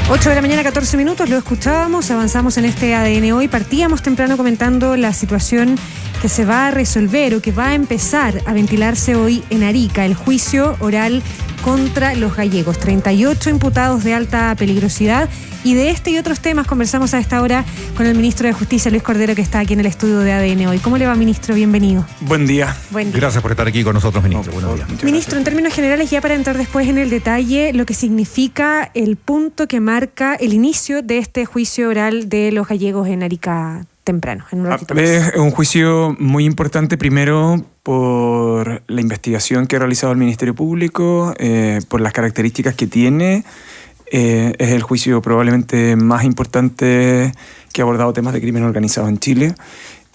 8 de la mañana, 14 minutos, lo escuchábamos, avanzamos en este ADN Hoy, partíamos temprano comentando la situación que se va a resolver o que va a empezar a ventilarse hoy en Arica, el juicio oral contra los gallegos, 38 imputados de alta peligrosidad, y de este y otros temas conversamos a esta hora con el ministro de Justicia, Luis Cordero, que está aquí en el estudio de ADN Hoy. ¿Cómo le va, ministro? Bienvenido. Buen día. Buen día. Gracias por estar aquí con nosotros, ministro. Buenos días. Ministro, en términos generales, ya para entrar después en el detalle, lo que significa el punto que marca el inicio de este juicio oral de los gallegos en Arica temprano, en un ratito más. Es un juicio muy importante, primero por la investigación que ha realizado el Ministerio Público, por las características que tiene. Es el juicio probablemente más importante que ha abordado temas de crimen organizado en Chile.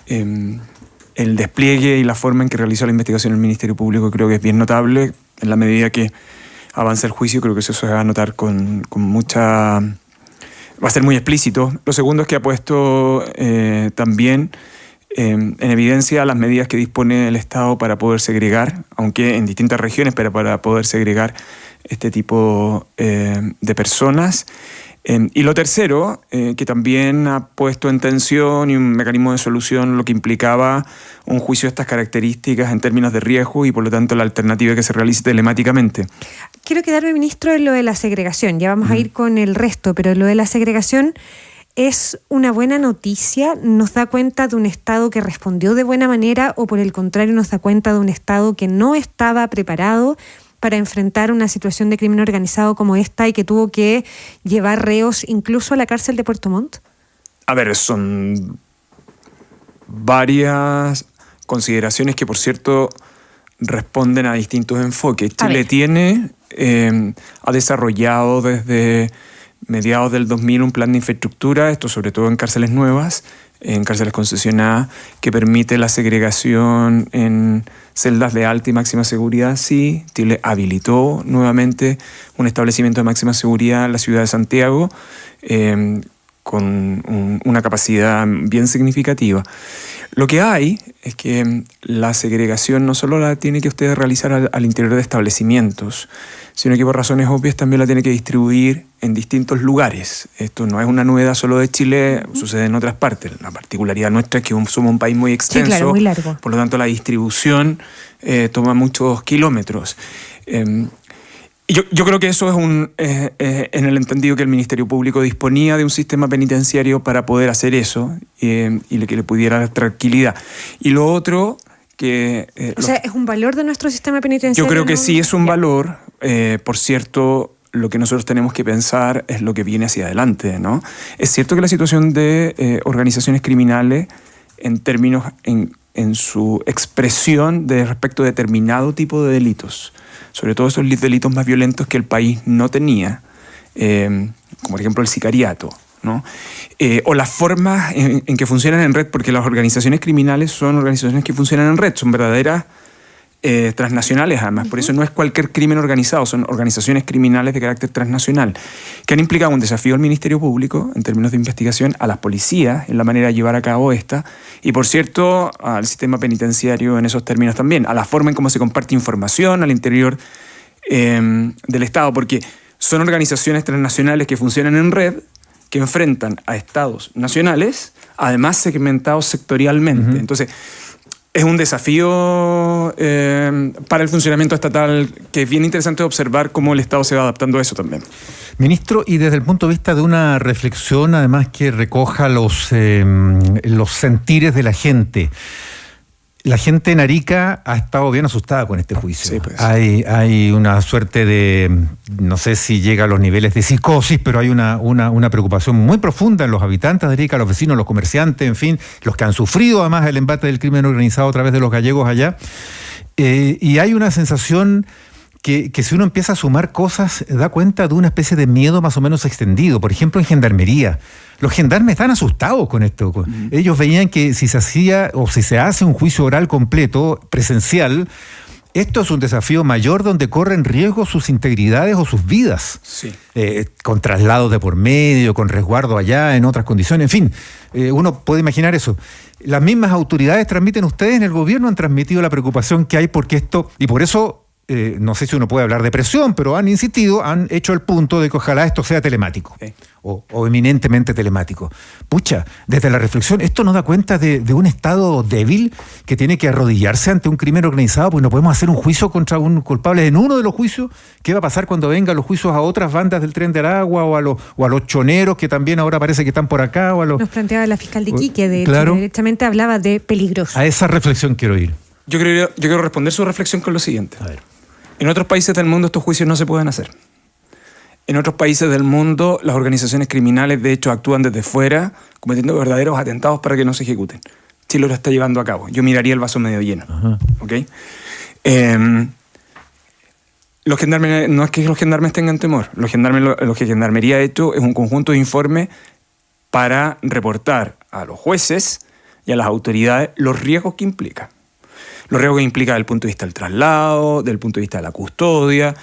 El despliegue y la forma en que realizó la investigación el Ministerio Público creo que es bien notable. En la medida que avanza el juicio, creo que eso se va a notar con mucha... Va a ser muy explícito. Lo segundo es que ha puesto también en evidencia las medidas que dispone el Estado para poder segregar, aunque en distintas regiones, pero para poder segregar este tipo de personas. Y lo tercero, que también ha puesto en tensión y un mecanismo de solución lo que implicaba un juicio de estas características en términos de riesgo y por lo tanto la alternativa que se realice telemáticamente. Quiero quedarme, ministro, en lo de la segregación. Ya vamos a ir con el resto, pero lo de la segregación es una buena noticia. ¿Nos da cuenta de un Estado que respondió de buena manera o por el contrario nos da cuenta de un Estado que no estaba preparado para enfrentar una situación de crimen organizado como esta y que tuvo que llevar reos incluso a la cárcel de Puerto Montt? A ver, son varias consideraciones que, por cierto, responden a distintos enfoques. Chile ha desarrollado desde mediados del 2000 un plan de infraestructura, esto sobre todo en cárceles nuevas, en cárceles concesionadas, que permite la segregación en celdas de alta y máxima seguridad. Sí, Chile habilitó nuevamente un establecimiento de máxima seguridad en la ciudad de Santiago, con una capacidad bien significativa. Lo que hay es que la segregación no solo la tiene que usted realizar al interior de establecimientos, sino que por razones obvias también la tiene que distribuir en distintos lugares. Esto no es una novedad solo de Chile, sucede en otras partes. La particularidad nuestra es que somos un país muy extenso, sí, claro, muy largo. Por lo tanto la distribución toma muchos kilómetros. Yo creo que eso es en el entendido que el Ministerio Público disponía de un sistema penitenciario para poder hacer eso y que le pudiera dar tranquilidad. Y lo otro que... o sea, ¿es un valor de nuestro sistema penitenciario? Yo creo que sí es un valor. Por cierto, lo que nosotros tenemos que pensar es lo que viene hacia adelante, ¿no? Es cierto que la situación de organizaciones criminales en términos en su expresión de respecto a determinado tipo de delitos, sobre todo esos delitos más violentos que el país no tenía, como por ejemplo el sicariato, ¿no? O las formas en que funcionan en red, porque las organizaciones criminales son organizaciones que funcionan en red, son verdaderas transnacionales además, por eso no es cualquier crimen organizado, son organizaciones criminales de carácter transnacional, que han implicado un desafío al Ministerio Público en términos de investigación, a las policías en la manera de llevar a cabo esta, y por cierto al sistema penitenciario en esos términos también, a la forma en cómo se comparte información al interior del Estado, porque son organizaciones transnacionales que funcionan en red, que enfrentan a estados nacionales, además segmentados sectorialmente. Entonces, es un desafío para el funcionamiento estatal que es bien interesante observar cómo el Estado se va adaptando a eso también. Ministro, y desde el punto de vista de una reflexión, además que recoja los sentires de la gente en Arica ha estado bien asustada con este juicio. Sí, pues. Hay una suerte de, no sé si llega a los niveles de psicosis, pero hay una preocupación muy profunda en los habitantes de Arica, los vecinos, los comerciantes, en fin, los que han sufrido además el embate del crimen organizado a través de los gallegos allá. Y hay una sensación que si uno empieza a sumar cosas, da cuenta de una especie de miedo más o menos extendido. Por ejemplo, en Gendarmería. Los gendarmes están asustados con esto. Ellos veían que si se hacía o si se hace un juicio oral completo, presencial, esto es un desafío mayor donde corren riesgo sus integridades o sus vidas. Sí. Con traslados de por medio, con resguardo allá, en otras condiciones, en fin, uno puede imaginar eso. Las mismas autoridades transmiten, ustedes en el gobierno han transmitido la preocupación que hay porque esto, y por eso no sé si uno puede hablar de presión, pero han insistido, han hecho el punto de que ojalá esto sea telemático, Sí. o eminentemente telemático. Pucha, desde la reflexión, esto nos da cuenta de un Estado débil que tiene que arrodillarse ante un crimen organizado, porque no podemos hacer un juicio contra un culpable en uno de los juicios. ¿Qué va a pasar cuando vengan los juicios a otras bandas del Tren de Aragua o a los choneros que también ahora parece que están por acá? O a los... Nos planteaba la fiscal de Iquique, de hecho, Claro. directamente hablaba de peligroso. A esa reflexión quiero ir. Yo quiero responder su reflexión con lo siguiente. A ver. En otros países del mundo estos juicios no se pueden hacer. En otros países del mundo las organizaciones criminales de hecho actúan desde fuera cometiendo verdaderos atentados para que no se ejecuten. Chile lo está llevando a cabo. Yo miraría el vaso medio lleno. Ajá. ¿Ok? Los gendarmes, no es que los gendarmes tengan temor. Lo que Gendarmería ha hecho es un conjunto de informes para reportar a los jueces y a las autoridades los riesgos que implica. Los riesgos que implica desde el punto de vista del traslado, desde el punto de vista de la custodia.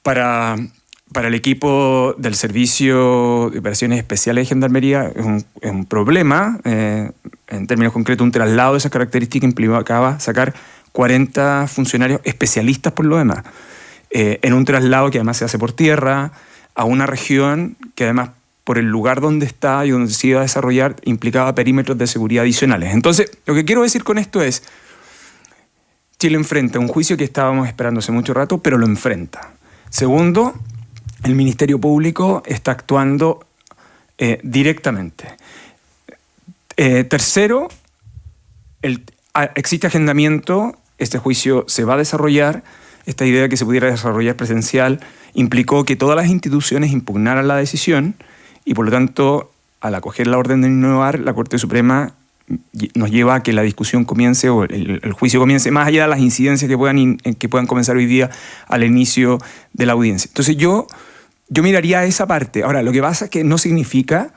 Para el equipo del Servicio de Operaciones Especiales de Gendarmería es un problema. En términos concretos, un traslado de esa característica implicaba sacar 40 funcionarios especialistas por lo demás. En un traslado que además se hace por tierra, a una región que además por el lugar donde está y donde se iba a desarrollar implicaba perímetros de seguridad adicionales. Entonces, lo que quiero decir con esto es, Chile enfrenta un juicio que estábamos esperando hace mucho rato, pero lo enfrenta. Segundo, el Ministerio Público está actuando directamente. Tercero, existe agendamiento, este juicio se va a desarrollar. Esta idea de que se pudiera desarrollar presencial implicó que todas las instituciones impugnaran la decisión y por lo tanto, al acoger la orden de innovar, la Corte Suprema nos lleva a que la discusión comience o el juicio comience más allá de las incidencias que puedan comenzar hoy día al inicio de la audiencia. Entonces yo miraría esa parte. Ahora, lo que pasa es que no significa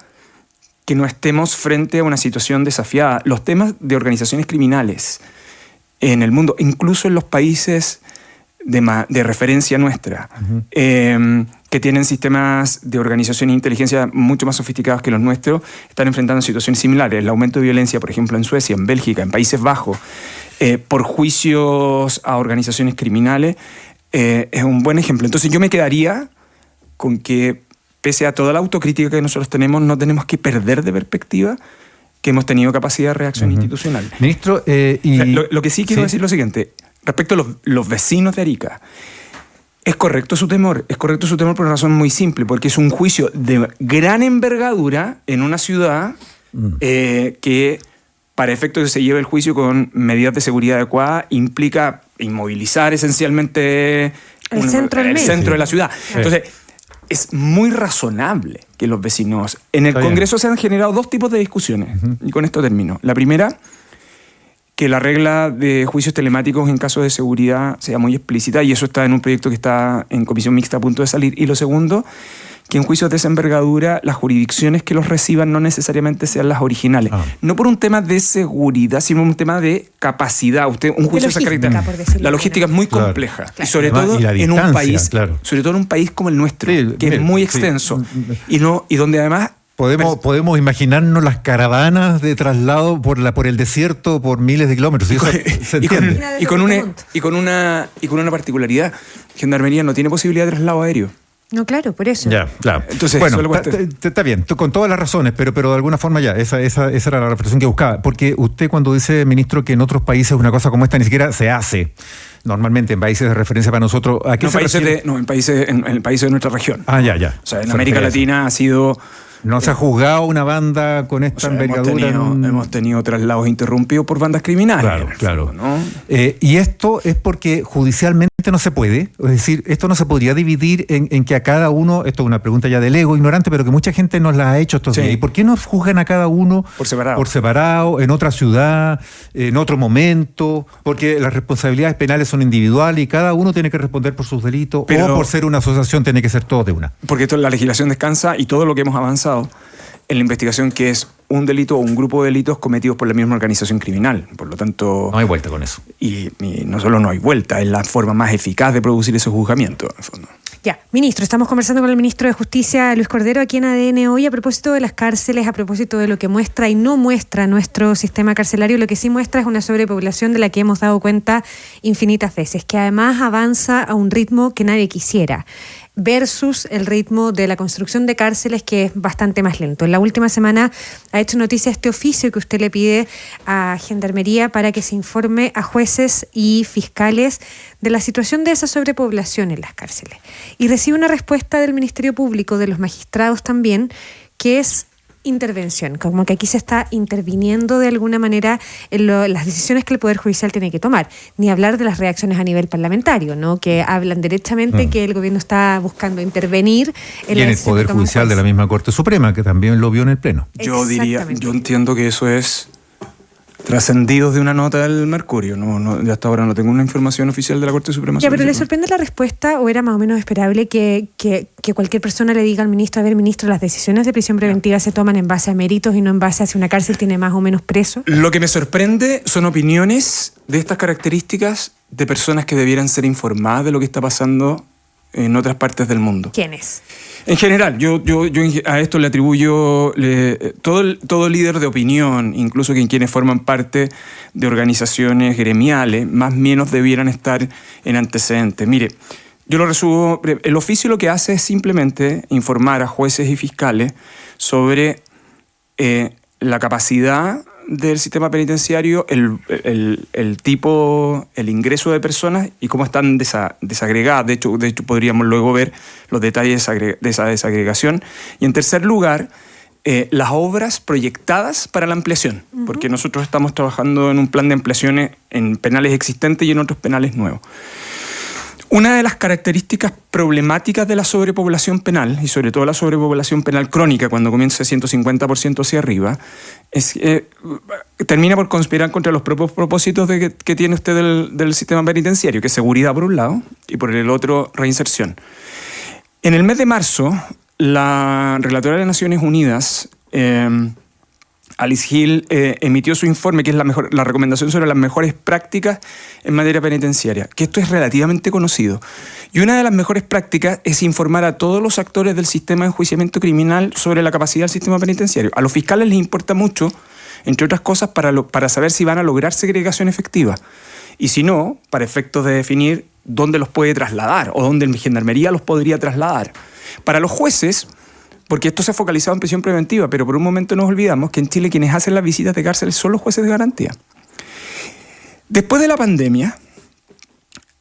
que no estemos frente a una situación desafiada. Los temas de organizaciones criminales en el mundo, incluso en los países de referencia nuestra, que tienen sistemas de organización e inteligencia mucho más sofisticados que los nuestros, están enfrentando situaciones similares. El aumento de violencia, por ejemplo, en Suecia, en Bélgica, en Países Bajos, por juicios a organizaciones criminales, es un buen ejemplo. Entonces yo me quedaría con que, pese a toda la autocrítica que nosotros tenemos, no tenemos que perder de perspectiva que hemos tenido capacidad de reacción institucional. Ministro, lo que sí quiero decir es lo siguiente. Respecto a los vecinos de Arica, es correcto su temor por una razón muy simple, porque es un juicio de gran envergadura en una ciudad que, para efecto de que se lleve el juicio con medidas de seguridad adecuadas, implica inmovilizar esencialmente el centro de la ciudad. Sí. Entonces, es muy razonable que los vecinos... En el Congreso se han generado dos tipos de discusiones, y con esto termino. La primera, que la regla de juicios telemáticos en caso de seguridad sea muy explícita, y eso está en un proyecto que está en comisión mixta a punto de salir. Y lo segundo, que en juicios de esa envergadura las jurisdicciones que los reciban no necesariamente sean las originales. No por un tema de seguridad, sino un tema de capacidad. Un juicio de esa característica. La logística es muy compleja. Claro. Y sobre todo en un país, sobre todo en un país como el nuestro, que es muy extenso. Y donde además... Podemos imaginarnos las caravanas de traslado por el desierto por miles de kilómetros. Y con una particularidad. Gendarmería no tiene posibilidad de traslado aéreo. No, claro, por eso. Ya, claro. Entonces, bueno, está bien, con todas las razones, pero de alguna forma ya, esa era la reflexión que buscaba. Porque usted cuando dice, ministro, que en otros países una cosa como esta ni siquiera se hace, normalmente en países de referencia para nosotros, ¿a qué se refiere? En países de nuestra región. Ya. O sea, en América Latina ha sido... ¿No se ha juzgado una banda con esta envergadura? Hemos tenido traslados interrumpidos por bandas criminales. Claro. ¿No? Y esto es porque judicialmente no se puede. Es decir, esto no se podría dividir en que a cada uno, esto es una pregunta ya del ego ignorante, pero que mucha gente nos la ha hecho estos días. ¿Y por qué no juzgan a cada uno por separado, en otra ciudad, en otro momento? Porque las responsabilidades penales son individuales y cada uno tiene que responder por sus delitos, o por ser una asociación tiene que ser todo de una. Porque esto, la legislación descansa y todo lo que hemos avanzado en la investigación, que es un delito o un grupo de delitos cometidos por la misma organización criminal. Por lo tanto... No hay vuelta con eso. Y no solo no hay vuelta, es la forma más eficaz de producir ese juzgamiento, en el fondo. Ya, ministro, estamos conversando con el ministro de Justicia, Luis Cordero, aquí en ADN hoy a propósito de las cárceles, a propósito de lo que muestra y no muestra nuestro sistema carcelario. Lo que sí muestra es una sobrepoblación de la que hemos dado cuenta infinitas veces, que además avanza a un ritmo que nadie quisiera, versus el ritmo de la construcción de cárceles, que es bastante más lento. En la última semana ha hecho noticia este oficio que usted le pide a Gendarmería para que se informe a jueces y fiscales de la situación de esa sobrepoblación en las cárceles. Y recibe una respuesta del Ministerio Público, de los magistrados también, que es intervención, como que aquí se está interviniendo de alguna manera en las decisiones que el Poder Judicial tiene que tomar. Ni hablar de las reacciones a nivel parlamentario, ¿no? Que hablan derechamente que el gobierno está buscando intervenir en el Poder Judicial de la misma Corte Suprema, que también lo vio en el Pleno. Yo entiendo que eso es trascendidos de una nota del Mercurio. No, hasta ahora no tengo una información oficial de la Corte Suprema. Ya, pero ¿le sorprende la respuesta o era más o menos esperable que cualquier persona le diga al ministro, a ver, ministro, las decisiones de prisión preventiva se toman en base a méritos y no en base a si una cárcel tiene más o menos presos? Lo que me sorprende son opiniones de estas características de personas que debieran ser informadas de lo que está pasando en otras partes del mundo. ¿Quiénes? En general, yo a esto le atribuyo todo líder de opinión, incluso quienes forman parte de organizaciones gremiales, más o menos debieran estar en antecedentes. Mire, yo lo resumo, el oficio lo que hace es simplemente informar a jueces y fiscales sobre la capacidad del sistema penitenciario, el tipo, el ingreso de personas y cómo están desagregadas. De hecho, podríamos luego ver los detalles de esa desagregación. Y en tercer lugar, las obras proyectadas para la ampliación, porque nosotros estamos trabajando en un plan de ampliaciones en penales existentes y en otros penales nuevos. Una de las características problemáticas de la sobrepoblación penal, y sobre todo la sobrepoblación penal crónica, cuando comienza de 150% hacia arriba, es termina por conspirar contra los propios propósitos que tiene usted del sistema penitenciario, que es seguridad por un lado, y por el otro, reinserción. En el mes de marzo, la relatora de Naciones Unidas, Alice Hill, emitió su informe, que es la recomendación sobre las mejores prácticas en materia penitenciaria, que esto es relativamente conocido. Y una de las mejores prácticas es informar a todos los actores del sistema de enjuiciamiento criminal sobre la capacidad del sistema penitenciario. A los fiscales les importa mucho, entre otras cosas, para saber si van a lograr segregación efectiva. Y si no, para efectos de definir dónde los puede trasladar o dónde la Gendarmería los podría trasladar. Para los jueces, porque esto se ha focalizado en prisión preventiva, pero por un momento nos olvidamos que en Chile quienes hacen las visitas de cárceles son los jueces de garantía. Después de la pandemia,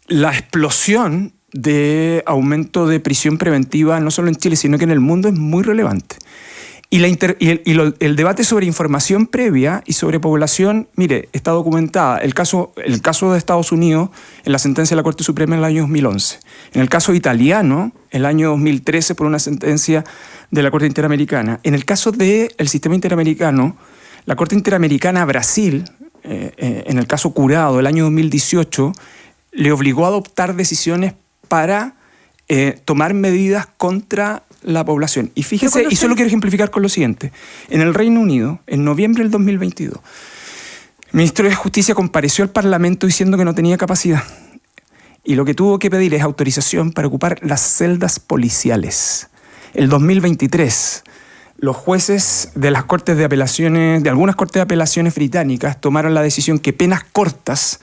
la explosión de aumento de prisión preventiva, no solo en Chile, sino que en el mundo, es muy relevante. Y el debate sobre información previa y sobre población, mire, está documentada. El caso de Estados Unidos, en la sentencia de la Corte Suprema en el año 2011. En el caso italiano, en el año 2013, por una sentencia de la Corte Interamericana. En el caso del sistema interamericano, la Corte Interamericana a Brasil, en el caso Curado, el año 2018, le obligó a adoptar decisiones para tomar medidas contra la población. Y fíjese, y solo quiero ejemplificar con lo siguiente. En el Reino Unido, en noviembre del 2022, el ministro de Justicia compareció al Parlamento diciendo que no tenía capacidad. Y lo que tuvo que pedir es autorización para ocupar las celdas policiales. El 2023, los jueces de las cortes de apelaciones, de algunas cortes de apelaciones británicas, tomaron la decisión que penas cortas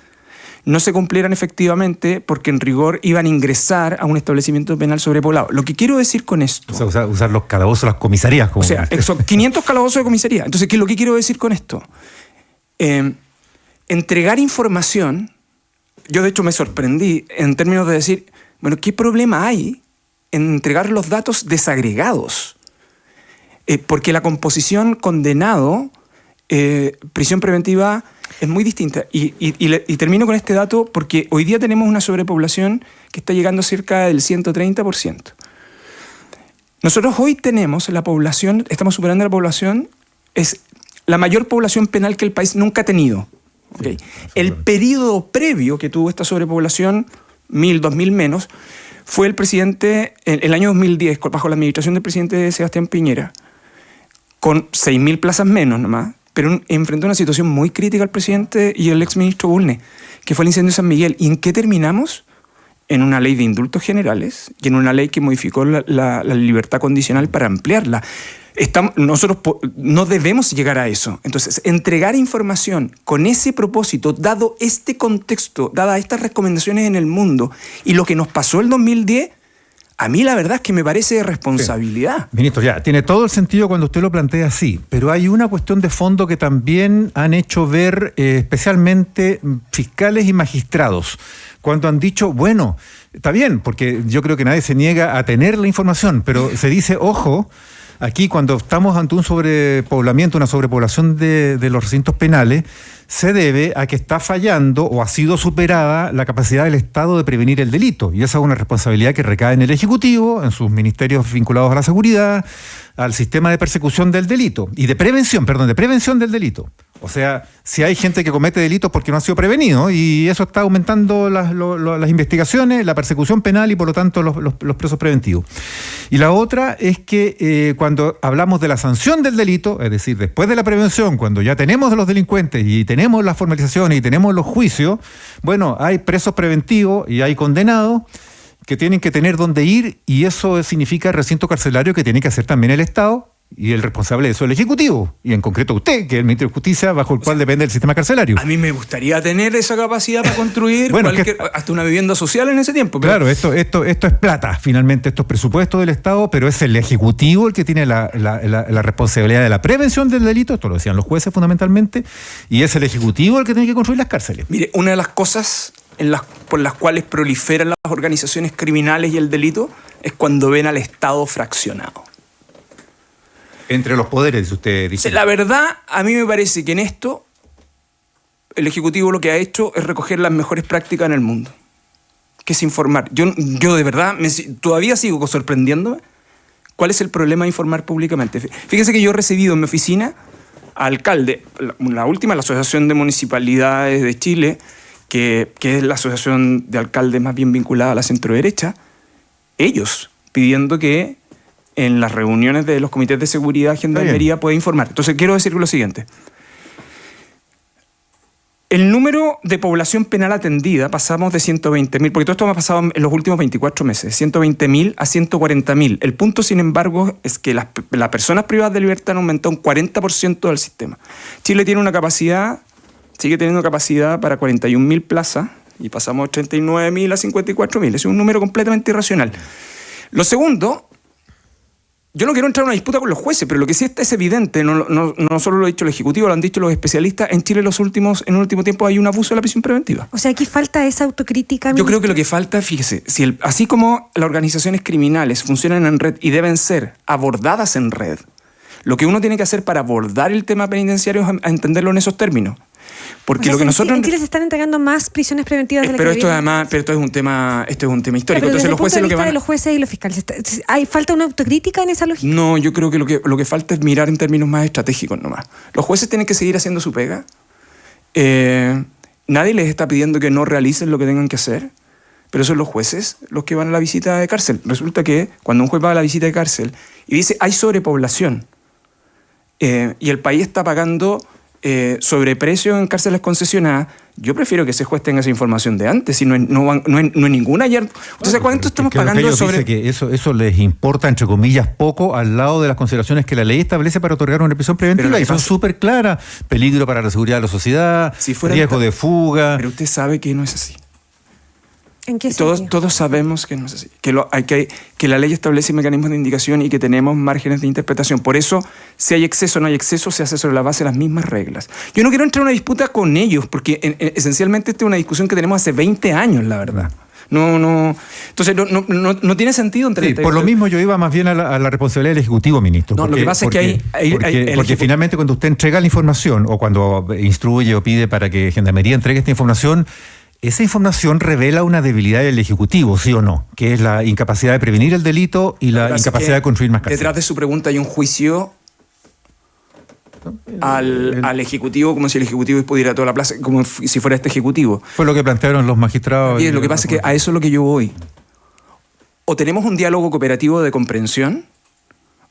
no se cumplieran efectivamente porque en rigor iban a ingresar a un establecimiento penal sobrepoblado. Lo que quiero decir con esto... O sea, usar los calabozos, las comisarías. O sea, 500 calabozos de comisaría. Entonces, ¿qué es lo que quiero decir con esto? Entregar información, yo de hecho me sorprendí en términos de decir, bueno, ¿qué problema hay en entregar los datos desagregados? Porque la composición condenado, prisión preventiva, es muy distinta. Y termino con este dato porque hoy día tenemos una sobrepoblación que está llegando a cerca del 130%. Nosotros hoy tenemos la población, estamos superando la población, es la mayor población penal que el país nunca ha tenido. ¿Okay? El periodo previo que tuvo esta sobrepoblación, 1.000, 2.000 menos, fue el presidente, el año 2010, bajo la administración del presidente Sebastián Piñera, con 6.000 plazas menos nomás, pero enfrentó una situación muy crítica al presidente y el exministro Bulnes, que fue el incendio de San Miguel. ¿Y en qué terminamos? en una ley de indultos generales y en una ley que modificó la libertad condicional para ampliarla. Nosotros no debemos llegar a eso. Entonces, entregar información con ese propósito, dado este contexto, dadas estas recomendaciones en el mundo y lo que nos pasó el 2010, a mí la verdad es que me parece de responsabilidad. Sí. Ministro, ya, tiene todo el sentido cuando usted lo plantea así, pero hay una cuestión de fondo que también han hecho ver especialmente fiscales y magistrados, cuando han dicho, bueno, está bien, porque yo creo que nadie se niega a tener la información, pero se dice, ojo, aquí cuando estamos ante un sobrepoblamiento, una sobrepoblación de los recintos penales, se debe a que está fallando o ha sido superada la capacidad del Estado de prevenir el delito. Y esa es una responsabilidad que recae en el Ejecutivo, en sus ministerios vinculados a la seguridad, al sistema de persecución del delito y de prevención del delito. O sea, si hay gente que comete delitos porque no ha sido prevenido, y eso está aumentando las investigaciones, la persecución penal y por lo tanto los presos preventivos. Y la otra es que cuando hablamos de la sanción del delito, es decir, después de la prevención, cuando ya tenemos a los delincuentes y tenemos las formalizaciones y tenemos los juicios, bueno, hay presos preventivos y hay condenados que tienen que tener dónde ir, y eso significa recinto carcelario que tiene que hacer también el Estado, y el responsable de eso es el Ejecutivo, y en concreto usted, que es el Ministro de Justicia, bajo el cual depende del sistema carcelario. A mí me gustaría tener esa capacidad para construir bueno, hasta una vivienda social en ese tiempo. Pero... Claro, esto es plata, finalmente, esto es presupuesto del Estado, pero es el Ejecutivo el que tiene la responsabilidad de la prevención del delito, esto lo decían los jueces fundamentalmente, y es el Ejecutivo el que tiene que construir las cárceles. Mire, una de las cosas por las cuales proliferan las organizaciones criminales y el delito es cuando ven al Estado fraccionado. Entre los poderes, usted dice. La verdad, a mí me parece que en esto el Ejecutivo lo que ha hecho es recoger las mejores prácticas en el mundo, que es informar. Yo de verdad todavía sigo sorprendiéndome cuál es el problema de informar públicamente. Fíjese que yo he recibido en mi oficina a alcalde, la última, la Asociación de Municipalidades de Chile, que es la asociación de alcaldes más bien vinculada a la centroderecha, ellos pidiendo que en las reuniones de los comités de seguridad, Gendarmería pueda informar. Entonces quiero decir lo siguiente. El número de población penal atendida, pasamos de 120.000, porque todo esto me ha pasado en los últimos 24 meses, 120.000 a 140.000. El punto, sin embargo, es que las personas privadas de libertad han aumentado un 40% del sistema. Chile tiene una capacidad, sigue teniendo capacidad para 41.000 plazas, y pasamos de 39.000 a 54.000. Es un número completamente irracional. Lo segundo, yo no quiero entrar en una disputa con los jueces, pero lo que sí es evidente, no solo lo ha dicho el Ejecutivo, lo han dicho los especialistas, en Chile en el último tiempo hay un abuso de la prisión preventiva. O sea, aquí falta esa autocrítica. Yo creo que lo que falta, fíjese, así como las organizaciones criminales funcionan en red y deben ser abordadas en red, lo que uno tiene que hacer para abordar el tema penitenciario es entenderlo en esos términos. Porque lo que nosotros... En Chile se están entregando más prisiones preventivas de la que esto es un tema histórico. Pero entonces los jueces de los jueces y los fiscales, ¿hay falta una autocrítica en esa lógica? No, yo creo que lo que falta es mirar en términos más estratégicos nomás. Los jueces tienen que seguir haciendo su pega. Nadie les está pidiendo que no realicen lo que tengan que hacer, pero son los jueces los que van a la visita de cárcel. Resulta que cuando un juez va a la visita de cárcel y dice hay sobrepoblación y el país está pagando sobreprecio en cárceles concesionadas, yo prefiero que ese juez tenga esa información de antes, si no es ninguna ayer. Entonces, ¿cuánto estamos pagando sobre...? Que eso les importa, entre comillas, poco al lado de las consideraciones que la ley establece para otogar una prisión preventiva, y son súper claras: peligro para la seguridad de la sociedad, riesgo de fuga. Pero usted sabe que no es así. ¿En qué sentido? Todos sabemos que no es así, que la ley establece mecanismos de indicación y que tenemos márgenes de interpretación. Por eso, si hay exceso o no hay exceso, se hace sobre la base de las mismas reglas. Yo no quiero entrar en una disputa con ellos, porque esencialmente esta es una discusión que tenemos hace 20 años, la verdad. Entonces no tiene sentido entre... Sí, por lo mismo yo iba más bien a la responsabilidad del Ejecutivo, ministro. Lo que pasa es que porque finalmente cuando usted entrega la información o cuando instruye o pide para que Gendarmería entregue esta información, esa información revela una debilidad del Ejecutivo, ¿sí o no? Que es la incapacidad de prevenir el delito y la incapacidad de construir más cárceles. Detrás de su pregunta hay un juicio al Ejecutivo, como si el Ejecutivo pudiera a toda la plaza, como si fuera este Ejecutivo. Fue lo que plantearon los magistrados. Y lo que pasa es que a eso es lo que yo voy. O tenemos un diálogo cooperativo de comprensión,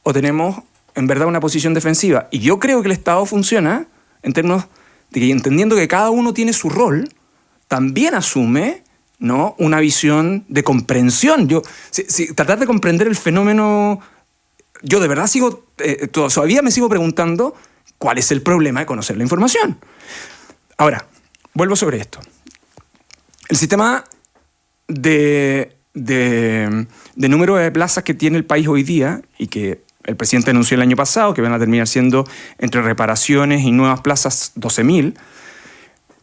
o tenemos, en verdad, una posición defensiva. Y yo creo que el Estado funciona en términos de que, entendiendo que cada uno tiene su rol, también asume ¿no? Una visión de comprensión. Tratar de comprender el fenómeno, yo de verdad todavía me sigo preguntando cuál es el problema de conocer la información. Ahora, vuelvo sobre esto. El sistema de número de plazas que tiene el país hoy día y que el presidente anunció el año pasado, que van a terminar siendo entre reparaciones y nuevas plazas 12.000,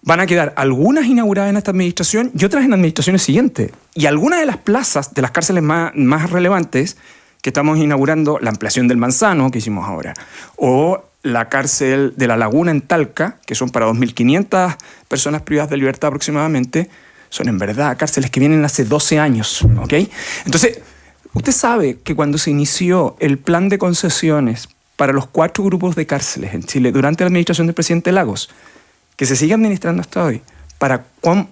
van a quedar algunas inauguradas en esta administración y otras en administraciones siguientes. Y algunas de las plazas de las cárceles más relevantes que estamos inaugurando, la ampliación del Manzano, que hicimos ahora, o la cárcel de La Laguna en Talca, que son para 2.500 personas privadas de libertad aproximadamente, son en verdad cárceles que vienen hace 12 años. ¿Ok? Entonces, usted sabe que cuando se inició el plan de concesiones para los 4 grupos de cárceles en Chile durante la administración del presidente Lagos, que se sigue administrando hasta hoy, ¿para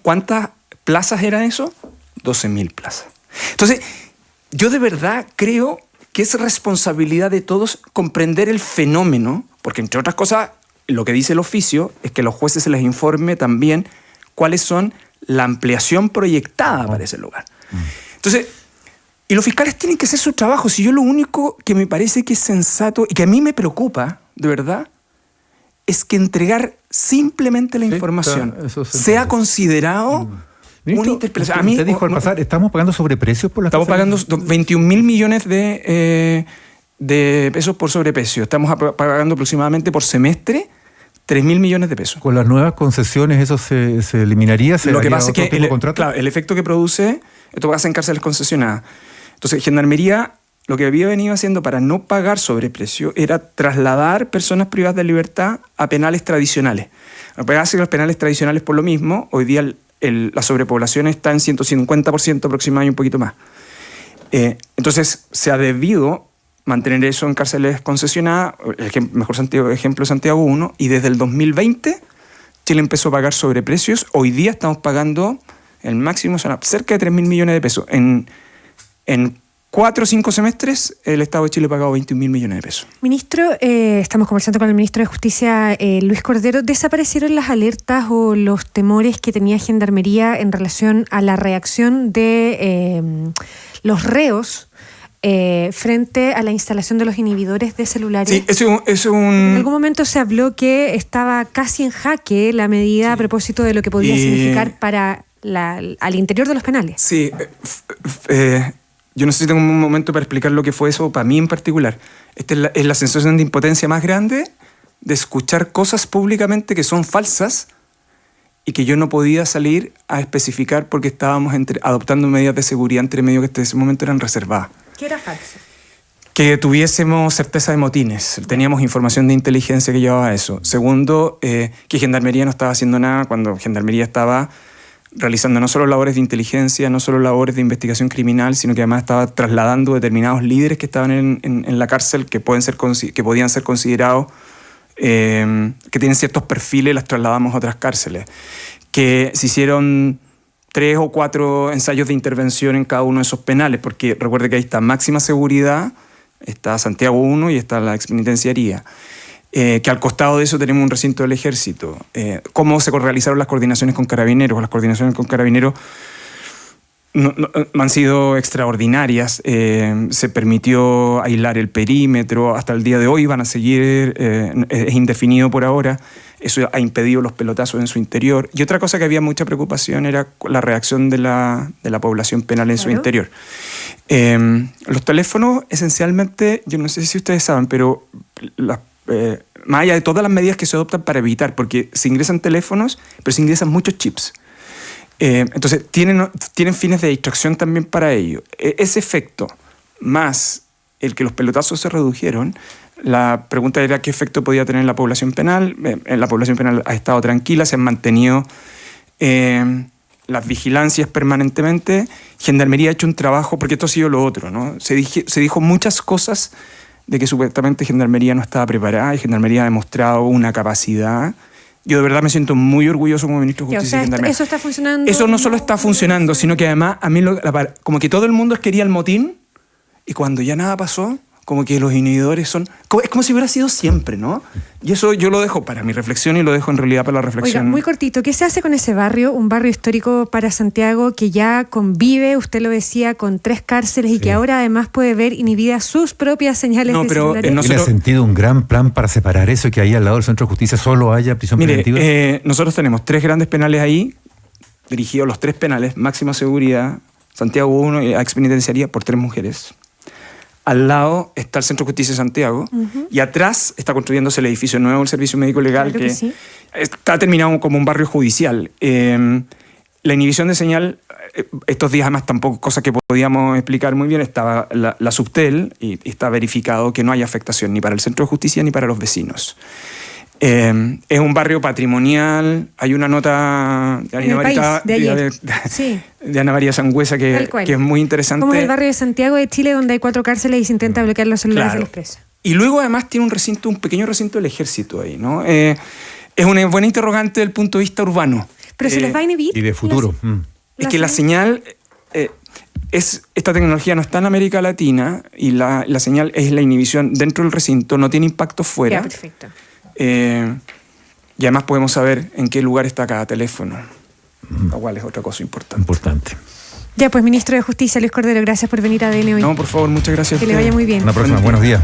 cuántas plazas era eso? 12.000 plazas. Entonces, yo de verdad creo que es responsabilidad de todos comprender el fenómeno, porque entre otras cosas, lo que dice el oficio es que a los jueces se les informe también cuáles son la ampliación proyectada para ese lugar. Entonces, y los fiscales tienen que hacer su trabajo. Si yo lo único que me parece que es sensato y que a mí me preocupa, de verdad, es que entregar simplemente la información sea considerado una interpretación. Usted dijo al pasar, ¿estamos pagando sobreprecios por las Estamos pagando 21.000 millones de pesos por sobreprecio. Estamos pagando aproximadamente por semestre 3.000 millones de pesos. ¿Con las nuevas concesiones eso se eliminaría? Lo que pasa es que el efecto que produce, esto pasa en cárceles concesionadas. Entonces, Gendarmería lo que había venido haciendo para no pagar sobreprecio era trasladar personas privadas de libertad a penales tradicionales. Lo que pasa es que los penales tradicionales, por lo mismo, hoy día la sobrepoblación está en 150% aproximadamente y un poquito más. Entonces, se ha debido mantener eso en cárceles concesionadas, el mejor ejemplo es Santiago 1, y desde el 2020 Chile empezó a pagar sobreprecios. Hoy día estamos pagando el máximo, son cerca de 3.000 millones de pesos. En 4 o 5 semestres, el Estado de Chile ha pagado 21.000 millones de pesos. Ministro, estamos conversando con el ministro de Justicia, Luis Cordero. ¿Desaparecieron las alertas o los temores que tenía Gendarmería en relación a la reacción de los reos frente a la instalación de los inhibidores de celulares? Sí, En algún momento se habló que estaba casi en jaque la medida a propósito de lo que podía significar para al interior de los penales. Sí, yo no sé si tengo un momento para explicar lo que fue eso para mí en particular. Esta es la sensación de impotencia más grande de escuchar cosas públicamente que son falsas y que yo no podía salir a especificar porque estábamos adoptando medidas de seguridad entre medio que en ese momento eran reservadas. ¿Qué era falso? Que tuviésemos certeza de motines. Teníamos información de inteligencia que llevaba a eso. Segundo, que Gendarmería no estaba haciendo nada cuando Gendarmería estaba realizando no solo labores de inteligencia, no solo labores de investigación criminal, sino que además estaba trasladando determinados líderes que estaban en la cárcel que podían ser considerados, que tienen ciertos perfiles, las trasladamos a otras cárceles. Que se hicieron 3 o 4 ensayos de intervención en cada uno de esos penales, porque recuerde que ahí está máxima seguridad, está Santiago 1 y está la expenitenciaría. Que al costado de eso tenemos un recinto del ejército. ¿Cómo se realizaron las coordinaciones con carabineros? Las coordinaciones con carabineros no han sido extraordinarias. Se permitió aislar el perímetro. Hasta el día de hoy van a seguir, es indefinido por ahora. Eso ha impedido los pelotazos en su interior. Y otra cosa que había mucha preocupación era la reacción de la población penal en su interior. Los teléfonos, esencialmente, yo no sé si ustedes saben, pero más allá de todas las medidas que se adoptan para evitar, porque se ingresan teléfonos, pero se ingresan muchos chips. Entonces, tienen fines de distracción también para ello. Ese efecto, más el que los pelotazos se redujeron, la pregunta era qué efecto podía tener en la población penal. La población penal ha estado tranquila, se han mantenido las vigilancias permanentemente. Gendarmería ha hecho un trabajo, porque esto ha sido lo otro, ¿no? Se dijo muchas cosas de que supuestamente Gendarmería no estaba preparada y Gendarmería ha demostrado una capacidad. Yo de verdad me siento muy orgulloso como ministro de Justicia y Gendarmería. ¿Eso está funcionando? Eso no solo está funcionando, sino que además a mí como que todo el mundo quería el motín y cuando ya nada pasó, como que los inhibidores son... Es como si hubiera sido siempre, ¿no? Y eso yo lo dejo para mi reflexión y lo dejo en realidad para la reflexión. Oiga, muy cortito, ¿qué se hace con ese barrio? Un barrio histórico para Santiago que ya convive, usted lo decía, con 3 cárceles y que ahora además puede ver inhibidas sus propias señales de celulares. ¿Tiene sentido un gran plan para separar eso y que ahí al lado del Centro de Justicia solo haya prisión preventiva? Nosotros tenemos 3 grandes penales ahí, dirigidos los 3 penales, máxima seguridad, Santiago 1 y ex penitenciaría por 3 mujeres. Al lado está el Centro de Justicia de Santiago y atrás está construyéndose el edificio nuevo del Servicio Médico Legal, claro que sí. Está terminado como un barrio judicial. La inhibición de señal, estos días además tampoco, cosa que podíamos explicar muy bien, estaba la Subtel y está verificado que no hay afectación ni para el Centro de Justicia ni para los vecinos. Es un barrio patrimonial. Hay una nota de Ana María Sangüesa que es muy interesante. Como es el barrio de Santiago de Chile, donde hay 4 cárceles y se intenta bloquear los celulares de los presos. Y luego además tiene un pequeño recinto del ejército ahí, ¿no? Es una buena interrogante desde el punto de vista urbano. Pero se les va a inhibir. Y de futuro. Es que la señal... esta tecnología no está en América Latina y la señal es la inhibición dentro del recinto, no tiene impacto fuera. Ya, perfecto. Y además podemos saber en qué lugar está cada teléfono, lo cual es otra cosa importante. Ya, pues, ministro de Justicia, Luis Cordero, gracias por venir a ADN hoy. No, por favor, muchas gracias. Que le vaya muy bien. Una próxima, buenos días.